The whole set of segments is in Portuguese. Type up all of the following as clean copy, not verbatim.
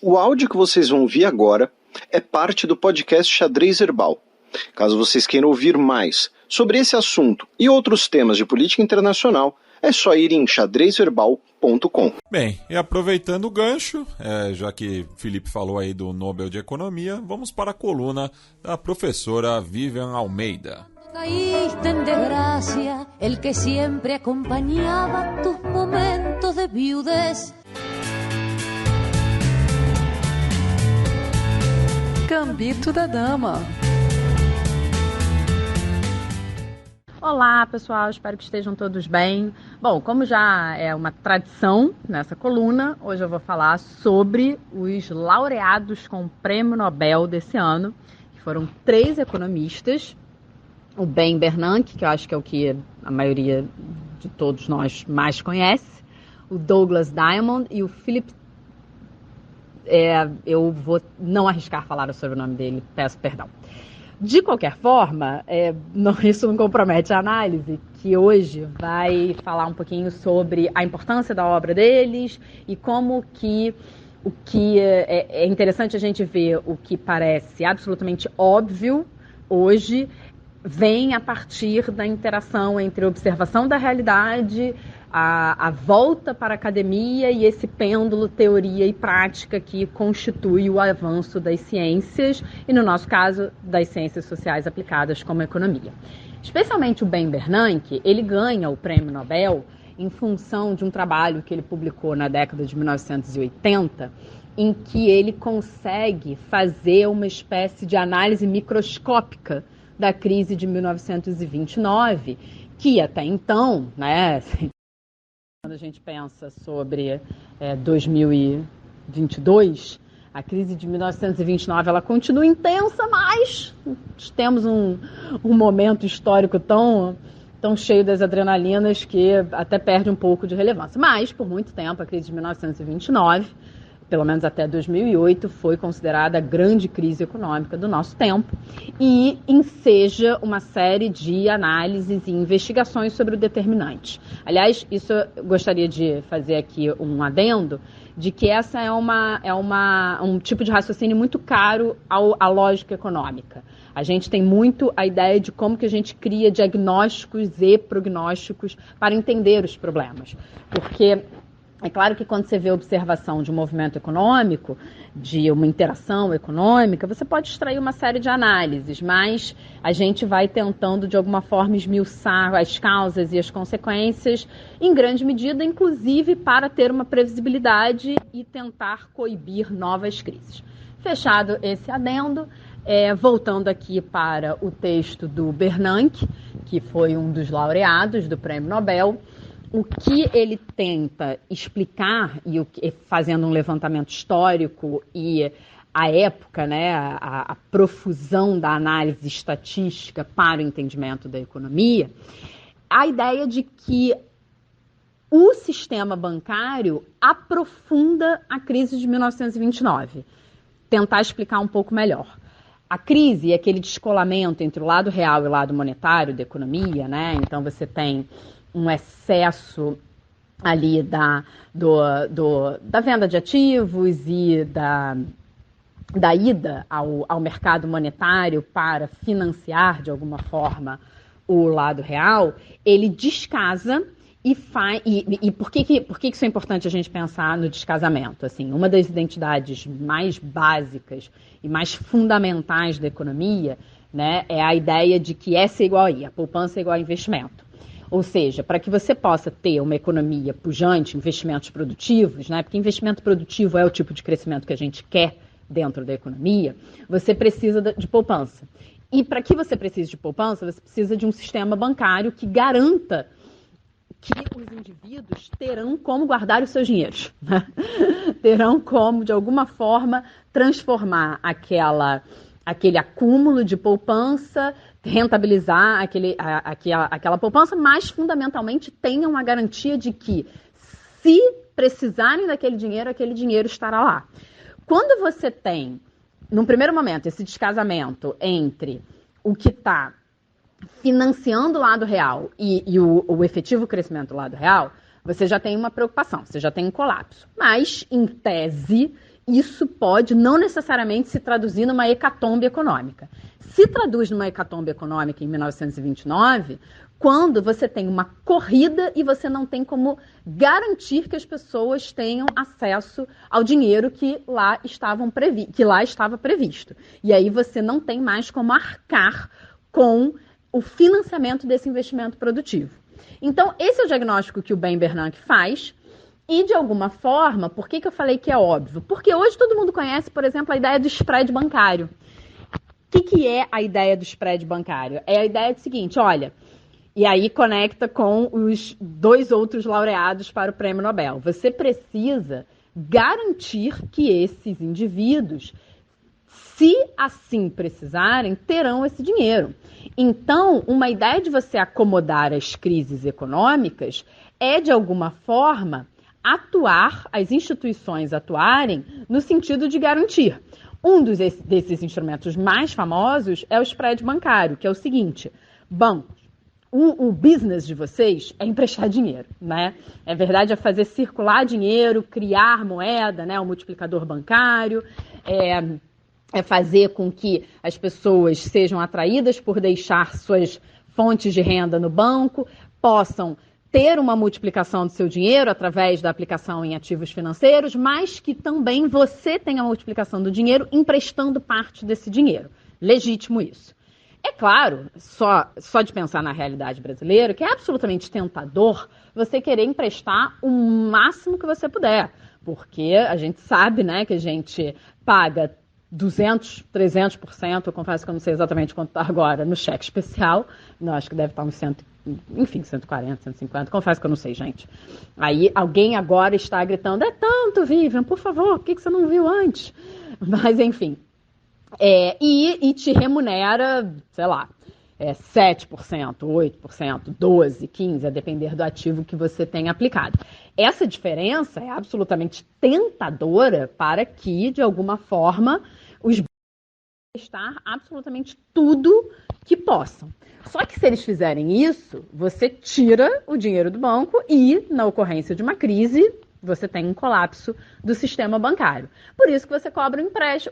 O áudio que vocês vão ouvir agora é parte do podcast Xadrez Herbal. Caso vocês queiram ouvir mais sobre esse assunto e outros temas de política internacional, é só ir em xadrezverbal.com. Bem, e aproveitando o gancho, já que Felipe falou aí do Nobel de Economia, vamos para a coluna da professora Vivian Almeida. Caíste en desgracia, el que siempre acompañaba tus momentos de viudez. Gambito da Dama. Olá, pessoal, espero que estejam todos bem. Bom, como já é uma tradição nessa coluna, hoje eu vou falar sobre os laureados com o Prêmio Nobel desse ano, que foram 3 economistas, o Ben Bernanke, que eu acho que é o que a maioria de todos nós mais conhece, o Douglas Diamond e o Philip. Eu vou não arriscar falar o sobrenome dele, peço perdão. De qualquer forma, isso não compromete a análise, que hoje vai falar um pouquinho sobre a importância da obra deles e como que o que é interessante a gente ver o que parece absolutamente óbvio hoje vem a partir da interação entre a observação da realidade, a volta para a academia e esse pêndulo teoria e prática que constitui o avanço das ciências e, no nosso caso, das ciências sociais aplicadas como a economia. Especialmente o Ben Bernanke, ele ganha o Prêmio Nobel em função de um trabalho que ele publicou na década de 1980, em que ele consegue fazer uma espécie de análise microscópica da crise de 1929, que até então, né, quando a gente pensa sobre 2022, a crise de 1929 ela continua intensa, mas temos um momento histórico tão cheio das adrenalinas que até perde um pouco de relevância. Mas, por muito tempo, a crise de 1929, pelo menos até 2008, foi considerada a grande crise econômica do nosso tempo e enseja uma série de análises e investigações sobre o determinante. Aliás, isso eu gostaria de fazer aqui um adendo, de que essa é um tipo de raciocínio muito caro à lógica econômica. A gente tem muito a ideia de como que a gente cria diagnósticos e prognósticos para entender os problemas, porque é claro que quando você vê a observação de um movimento econômico, de uma interação econômica, você pode extrair uma série de análises, mas a gente vai tentando, de alguma forma, esmiuçar as causas e as consequências, em grande medida, inclusive para ter uma previsibilidade e tentar coibir novas crises. Fechado esse adendo, voltando aqui para o texto do Bernanke, que foi um dos laureados do Prêmio Nobel, o que ele tenta explicar, e fazendo um levantamento histórico e a época, né, a profusão da análise estatística para o entendimento da economia, a ideia de que o sistema bancário aprofunda a crise de 1929. Tentar explicar um pouco melhor. A crise é aquele descolamento entre o lado real e o lado monetário da economia, né? Então você tem um excesso ali da venda de ativos e da ida ao mercado monetário para financiar, de alguma forma, o lado real, ele descasa e por que isso é importante a gente pensar no descasamento? Assim, uma das identidades mais básicas e mais fundamentais da economia, né, é a ideia de que S é igual a I, a poupança é igual a investimento. Ou seja, para que você possa ter uma economia pujante, investimentos produtivos, né, porque investimento produtivo é o tipo de crescimento que a gente quer dentro da economia, você precisa de poupança. E para que você precise de poupança, você precisa de um sistema bancário que garanta que os indivíduos terão como guardar os seus dinheiros, né? Terão como, de alguma forma, transformar aquele acúmulo de poupança, rentabilizar aquela poupança, mas, fundamentalmente, tenham a garantia de que, se precisarem daquele dinheiro estará lá. Quando você tem, num primeiro momento, esse descasamento entre o que está financiando o lado real e o efetivo crescimento do lado real, você já tem uma preocupação, você já tem um colapso. Mas, em tese, isso pode não necessariamente se traduzir numa hecatombe econômica. Se traduz numa hecatombe econômica em 1929, quando você tem uma corrida e você não tem como garantir que as pessoas tenham acesso ao dinheiro que lá estava previsto. E aí você não tem mais como arcar com o financiamento desse investimento produtivo. Então, esse é o diagnóstico que o Ben Bernanke faz. E, de alguma forma, por que eu falei que é óbvio? Porque hoje todo mundo conhece, por exemplo, a ideia do spread bancário. O que é a ideia do spread bancário? É a ideia do seguinte, olha, e aí conecta com os 2 outros laureados para o Prêmio Nobel. Você precisa garantir que esses indivíduos, se assim precisarem, terão esse dinheiro. Então, uma ideia de você acomodar as crises econômicas é, de alguma forma, as instituições atuarem no sentido de garantir. Um desses instrumentos mais famosos é o spread bancário, que é o seguinte, bancos, o business de vocês é emprestar dinheiro, né? É verdade, é fazer circular dinheiro, criar moeda, né? O multiplicador bancário, é fazer com que as pessoas sejam atraídas por deixar suas fontes de renda no banco, possam ter uma multiplicação do seu dinheiro através da aplicação em ativos financeiros, mas que também você tenha a multiplicação do dinheiro emprestando parte desse dinheiro. Legítimo isso. É claro, só de pensar na realidade brasileira, que é absolutamente tentador você querer emprestar o máximo que você puder, porque a gente sabe, né, que a gente paga 200%, 300%, eu confesso que eu não sei exatamente quanto está agora no cheque especial, não, acho que deve estar uns 140, 150, confesso que eu não sei, gente. Aí alguém agora está gritando, é tanto, Vivian, por favor, por que você não viu antes? Mas, enfim, e te remunera, sei lá, 7%, 8%, 12%, 15%, a depender do ativo que você tenha aplicado. Essa diferença é absolutamente tentadora para que, de alguma forma, os bancos prestar absolutamente tudo que possam. Só que se eles fizerem isso, você tira o dinheiro do banco e, na ocorrência de uma crise, você tem um colapso do sistema bancário. Por isso que você cobra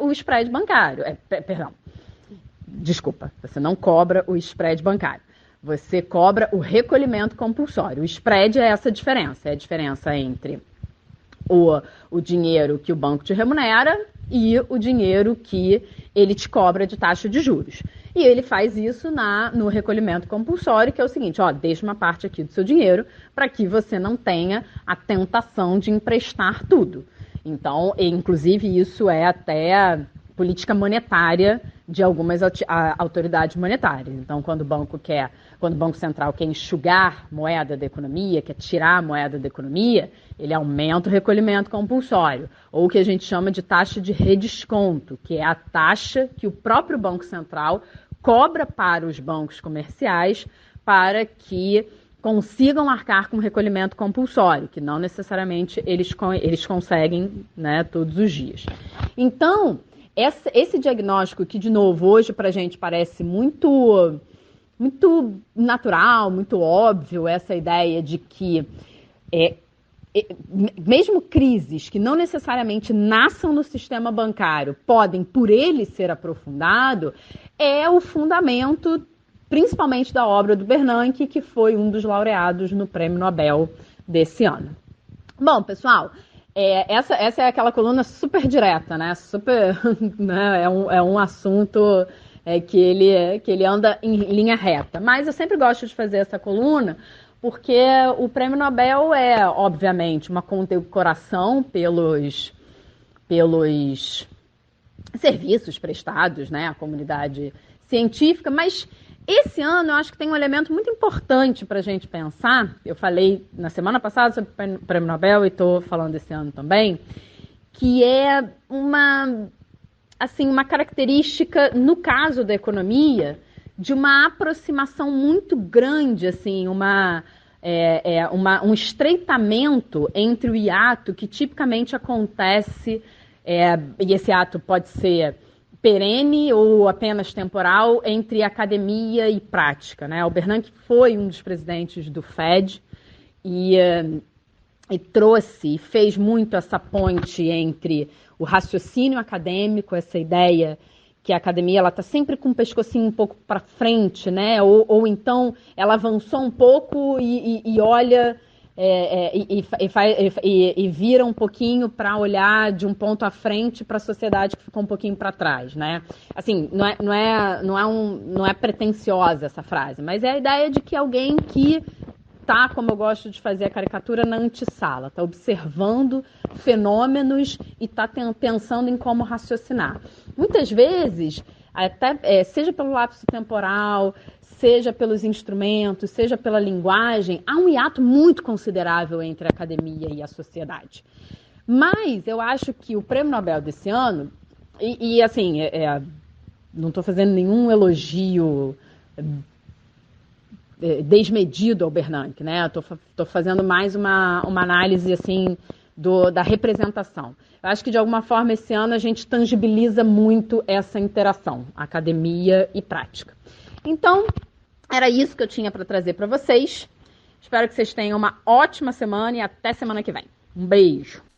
o spread bancário. Desculpa, você não cobra o spread bancário. Você cobra o recolhimento compulsório. O spread é essa diferença. É a diferença entre o dinheiro que o banco te remunera e o dinheiro que ele te cobra de taxa de juros. E ele faz isso no recolhimento compulsório, que é o seguinte, deixa uma parte aqui do seu dinheiro para que você não tenha a tentação de emprestar tudo. Então, inclusive, isso é até política monetária de algumas autoridades monetárias. Então, quando o Banco Central quer enxugar moeda da economia, quer tirar a moeda da economia, ele aumenta o recolhimento compulsório, ou o que a gente chama de taxa de redesconto, que é a taxa que o próprio Banco Central cobra para os bancos comerciais para que consigam arcar com recolhimento compulsório, que não necessariamente eles conseguem, né, todos os dias. Então, esse diagnóstico que, de novo, hoje para a gente parece muito natural, muito óbvio, essa ideia de que mesmo crises que não necessariamente nasçam no sistema bancário podem, por ele, ser aprofundado, é o fundamento, principalmente da obra do Bernanke, que foi um dos laureados no Prêmio Nobel desse ano. Bom, pessoal, essa é aquela coluna super direta, né? Né? É um assunto que ele anda em linha reta. Mas eu sempre gosto de fazer essa coluna porque o Prêmio Nobel é, obviamente, uma condecoração pelos serviços prestados, né, à comunidade científica, mas esse ano eu acho que tem um elemento muito importante para a gente pensar. Eu falei na semana passada sobre o Prêmio Nobel e estou falando esse ano também, que é uma característica, no caso da economia, de uma aproximação muito grande, assim, um estreitamento entre o hiato que tipicamente acontece, e esse hiato pode ser perene ou apenas temporal, entre academia e prática, né? O Bernanke foi um dos presidentes do Fed e e trouxe e fez muito essa ponte entre o raciocínio acadêmico, essa ideia que a academia ela está sempre com o pescocinho um pouco para frente, né? Ou então ela avançou um pouco e olha e vira um pouquinho para olhar de um ponto à frente para a sociedade que ficou um pouquinho para trás, né? Assim, não é pretensiosa essa frase, mas é a ideia de que alguém que tá, como eu gosto de fazer a caricatura, na antessala, tá observando fenômenos e tá pensando em como raciocinar. Muitas vezes, até seja pelo lapso temporal, seja pelos instrumentos, seja pela linguagem, há um hiato muito considerável entre a academia e a sociedade. Mas eu acho que o Prêmio Nobel desse ano, assim, não estou fazendo nenhum elogio desmedido ao Bernanke, né? Estou fazendo mais uma análise assim da representação. Eu acho que de alguma forma esse ano a gente tangibiliza muito essa interação, academia e prática. Então, era isso que eu tinha para trazer para vocês. Espero que vocês tenham uma ótima semana e até semana que vem. Um beijo!